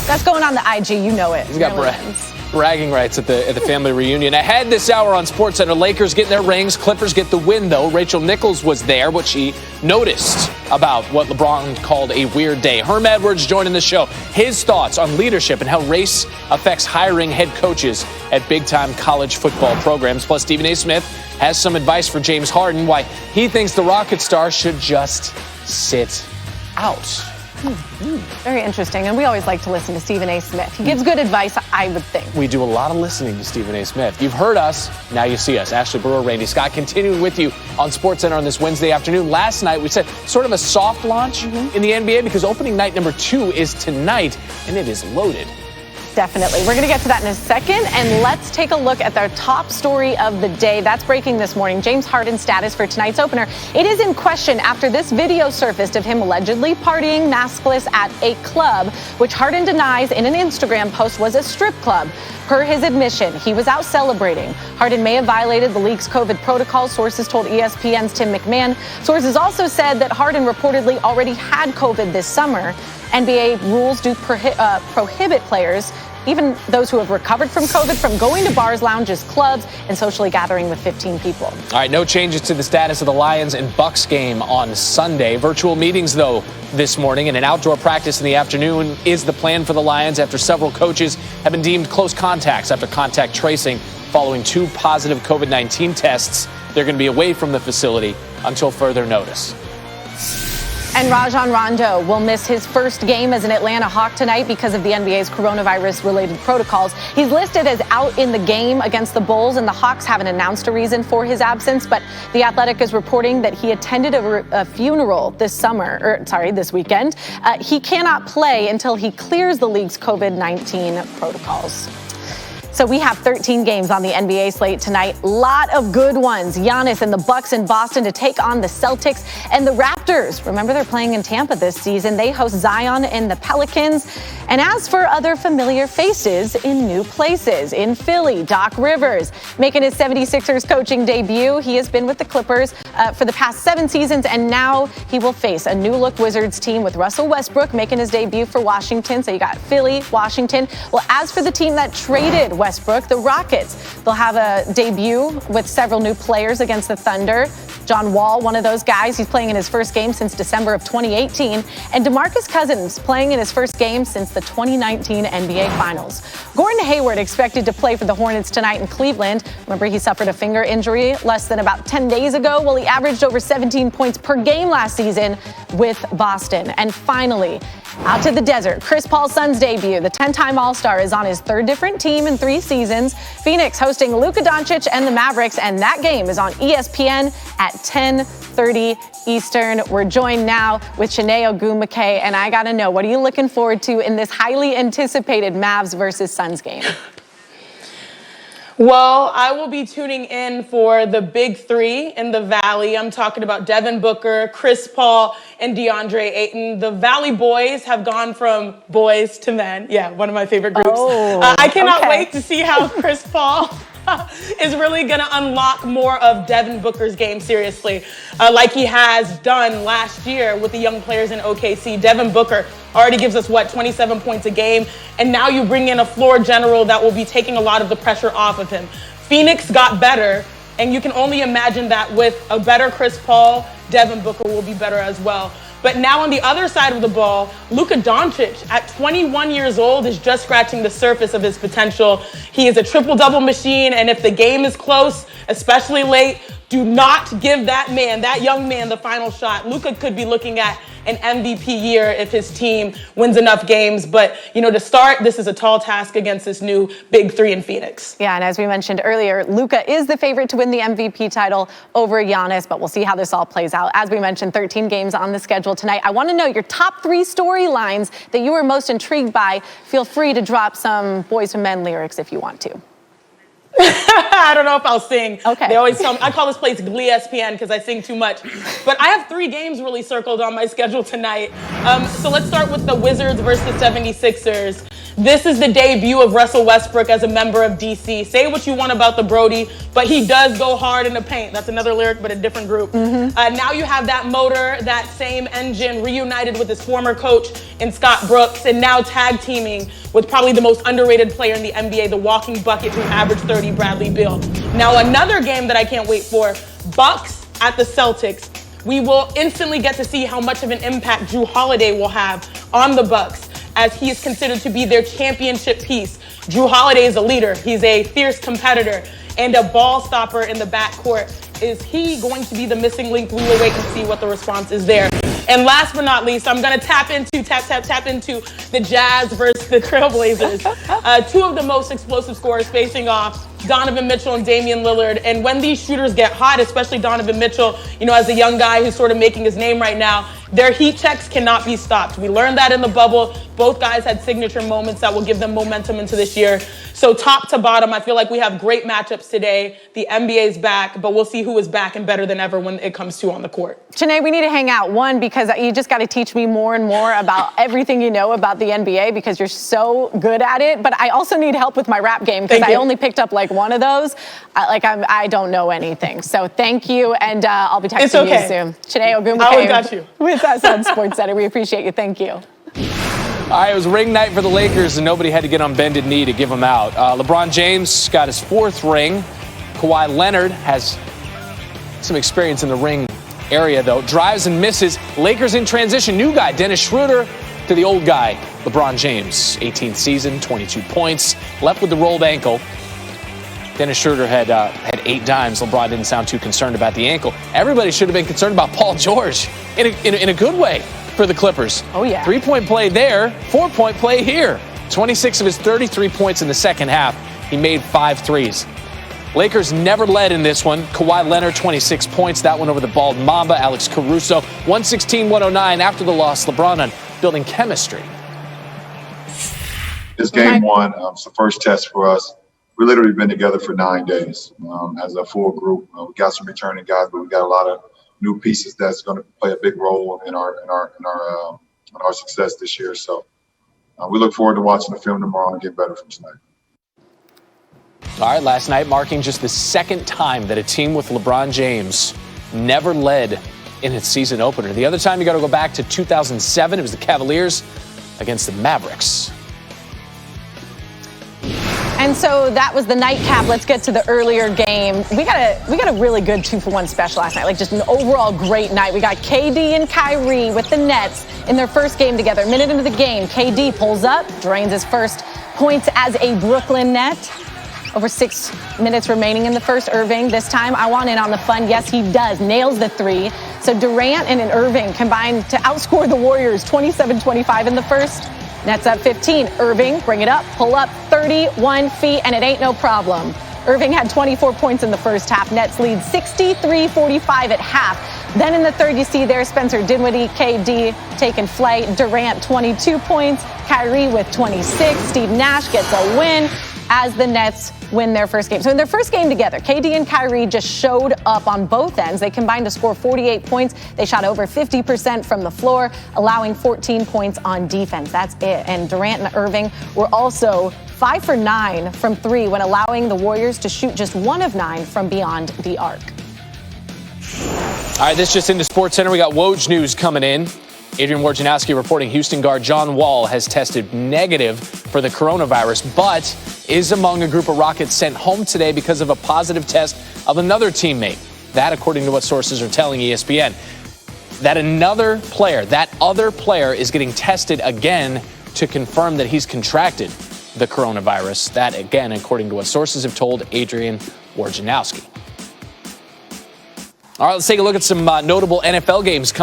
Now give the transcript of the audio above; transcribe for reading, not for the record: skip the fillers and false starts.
That's going on the IG. You know it. He's got bragging rights at the family reunion. Ahead this hour on SportsCenter, Lakers get their rings. Clippers get the win, though. Rachel Nichols was there, what she noticed about what LeBron called a weird day. Herm Edwards joining the show. His thoughts on leadership and how race affects hiring head coaches at big-time college football programs. Plus, Stephen A. Smith has some advice for James Harden, why he thinks the Rocket star should just sit out. Very interesting. And we always like to listen to Stephen A. Smith. He gives good advice, I would think. We do a lot of listening to Stephen A. Smith. You've heard us. Now you see us. Ashley Brewer, Randy Scott, continuing with you on SportsCenter on this Wednesday afternoon. Last night, we said sort of a soft launch in the NBA because opening night number 2 is tonight, and it is loaded. Definitely. We're going to get to that in a second, and let's take a look at our top story of the day. That's breaking this morning. James Harden's status for tonight's opener. It is in question after this video surfaced of him allegedly partying maskless at a club, which Harden denies in an Instagram post was a strip club. Per his admission, he was out celebrating. Harden may have violated the league's COVID protocol, sources told ESPN's Tim McMahon. Sources also said that Harden reportedly already had COVID this summer. NBA rules do prohibit players, even those who have recovered from COVID, from going to bars, lounges, clubs, and socially gathering with 15 people. All right, no changes to the status of the Lions and Bucks game on Sunday. Virtual meetings, though, this morning, and an outdoor practice in the afternoon is the plan for the Lions after several coaches have been deemed close contacts after contact tracing following 2 positive COVID-19 tests. They're going to be away from the facility until further notice. And Rajon Rondo will miss his first game as an Atlanta Hawk tonight because of the NBA's coronavirus-related protocols. He's listed as out in the game against the Bulls, and the Hawks haven't announced a reason for his absence. But The Athletic is reporting that he attended a funeral this weekend. He cannot play until he clears the league's COVID-19 protocols. So we have 13 games on the NBA slate tonight. Lot of good ones. Giannis and the Bucks in Boston to take on the Celtics and the Raptors. Remember, they're playing in Tampa this season. They host Zion and the Pelicans. And as for other familiar faces in new places, in Philly, Doc Rivers making his 76ers coaching debut. He has been with the Clippers for the past 7 seasons, and now he will face a new-look Wizards team with Russell Westbrook making his debut for Washington. So you got Philly, Washington. Well, as for the team that traded Westbrook, the Rockets, they'll have a debut with several new players against the Thunder. John Wall, one of those guys, he's playing in his first game since December of 2018. And DeMarcus Cousins playing in his first game since the 2019 NBA Finals. Gordon Hayward expected to play for the Hornets tonight in Cleveland. Remember, he suffered a finger injury less than about 10 days ago. Well, he averaged over 17 points per game last season with Boston. And finally, out to the desert, Chris Paul's son's debut. The 10-time All-Star is on his 3rd different team in 3 seasons. Phoenix hosting Luka Doncic and the Mavericks, and that game is on ESPN at 10:30 Eastern. We're joined now with Shanae Ogumake, and I gotta know, what are you looking forward to in this highly anticipated Mavs versus Suns game? Well, I will be tuning in for the big 3 in the Valley. I'm talking about Devin Booker, Chris Paul, and DeAndre Ayton. The Valley boys have gone from boys to men. Yeah, one of my favorite groups. I cannot wait to see how Chris Paul is really going to unlock more of Devin Booker's game, seriously, like he has done last year with the young players in OKC. Devin Booker already gives us, 27 points a game, and now you bring in a floor general that will be taking a lot of the pressure off of him. Phoenix got better, and you can only imagine that with a better Chris Paul, Devin Booker will be better as well. But now on the other side of the ball, Luka Doncic at 21 years old is just scratching the surface of his potential. He is a triple-double machine, and if the game is close, especially late, do not give that young man, the final shot. Luka could be looking at an MVP year if his team wins enough games. But, to start, this is a tall task against this new big 3 in Phoenix. Yeah, and as we mentioned earlier, Luka is the favorite to win the MVP title over Giannis, but we'll see how this all plays out. As we mentioned, 13 games on the schedule tonight. I want to know your top 3 storylines that you were most intrigued by. Feel free to drop some Boys and Men lyrics if you want to. I don't know if I'll sing. Okay. They always tell me, I call this place Glee ESPN because I sing too much. But I have 3 games really circled on my schedule tonight. So let's start with the Wizards versus the 76ers. This is the debut of Russell Westbrook as a member of DC. Say what you want about the Brody, but he does go hard in the paint. That's another lyric, but a different group. Now you have that motor, that same engine reunited with his former coach in Scott Brooks, and now tag teaming with probably the most underrated player in the NBA, the walking bucket who averaged 30, Bradley Beal. Now another game that I can't wait for, Bucks at the Celtics. We will instantly get to see how much of an impact Jrue Holiday will have on the Bucks, as he is considered to be their championship piece. Jrue Holiday is a leader. He's a fierce competitor and a ball stopper in the backcourt. Is he going to be the missing link? We will wait and see what the response is there. And last but not least, I'm going to tap into the Jazz versus the Trailblazers. Two of the most explosive scorers facing off, Donovan Mitchell and Damian Lillard. And when these shooters get hot, especially Donovan Mitchell, as a young guy who's sort of making his name right now, their heat checks cannot be stopped. We learned that in the bubble. Both guys had signature moments that will give them momentum into this year. So top to bottom, I feel like we have great matchups today. The NBA's back, but we'll see who is back and better than ever when it comes to on the court. Janae, we need to hang out. One, because you just got to teach me more and more about everything you know about the NBA, because you're so good at it. But I also need help with my rap game, because I only picked up like one of those. I don't know anything. So thank you, and I'll be texting you soon. Janae I got you. With us on SportsCenter. We appreciate you. Thank you. All right, it was ring night for the Lakers, and nobody had to get on bended knee to give them out. LeBron James got his 4th ring. Kawhi Leonard has some experience in the ring area, though. Drives and misses. Lakers in transition. New guy, Dennis Schroeder, to the old guy, LeBron James. 18th season, 22 points. Left with the rolled ankle. Dennis Schroeder had 8 dimes. LeBron didn't sound too concerned about the ankle. Everybody should have been concerned about Paul George in a good way for the Clippers. Oh, yeah. 3-point play there, 4-point play here. 26 of his 33 points in the second half. He made 5 threes. Lakers never led in this one. Kawhi Leonard, 26 points. That one over the Bald Mamba, Alex Caruso. 116-109 after the loss. LeBron on building chemistry. This game one, it's the first test for us. We literally been together for 9 days as a full group. We got some returning guys, but we got a lot of new pieces that's going to play a big role in our success this year. So we look forward to watching the film tomorrow and get better from tonight. All right, last night marking just the second time that a team with LeBron James never led in its season opener. The other time you got to go back to 2007. It was the Cavaliers against the Mavericks. And so that was the nightcap. Let's get to the earlier game. We got a really good 2-for-1 special last night. Like, just an overall great night. We got KD and Kyrie with the Nets in their first game together. A minute into the game, KD pulls up, drains his first points as a Brooklyn Net. Over 6 minutes remaining in the first. Irving, this time I want in on the fun. Yes, he does. Nails the 3. So Durant and Irving combined to outscore the Warriors 27-25 in the first. Nets up 15. Irving, bring it up, pull up 31 feet, and it ain't no problem. Irving had 24 points in the first half. Nets lead 63-45 at half. Then in the third, you see there Spencer Dinwiddie, KD taking flight. Durant, 22 points. Kyrie with 26. Steve Nash gets a win as the Nets win their first game. So in their first game together, KD and Kyrie just showed up on both ends. They combined to score 48 points. They shot over 50% from the floor, allowing 14 points on defense. That's it. And Durant and Irving were also 5 for 9 from 3 when allowing the Warriors to shoot just 1 of 9 from beyond the arc. All right, this just into SportsCenter. We got Woj news coming in. Adrian Wojnarowski reporting Houston guard John Wall has tested negative for the coronavirus, but is among a group of Rockets sent home today because of a positive test of another teammate. That, according to what sources are telling ESPN, that other player is getting tested again to confirm that he's contracted the coronavirus. That, again, according to what sources have told Adrian Wojnarowski. All right, let's take a look at some notable NFL games coming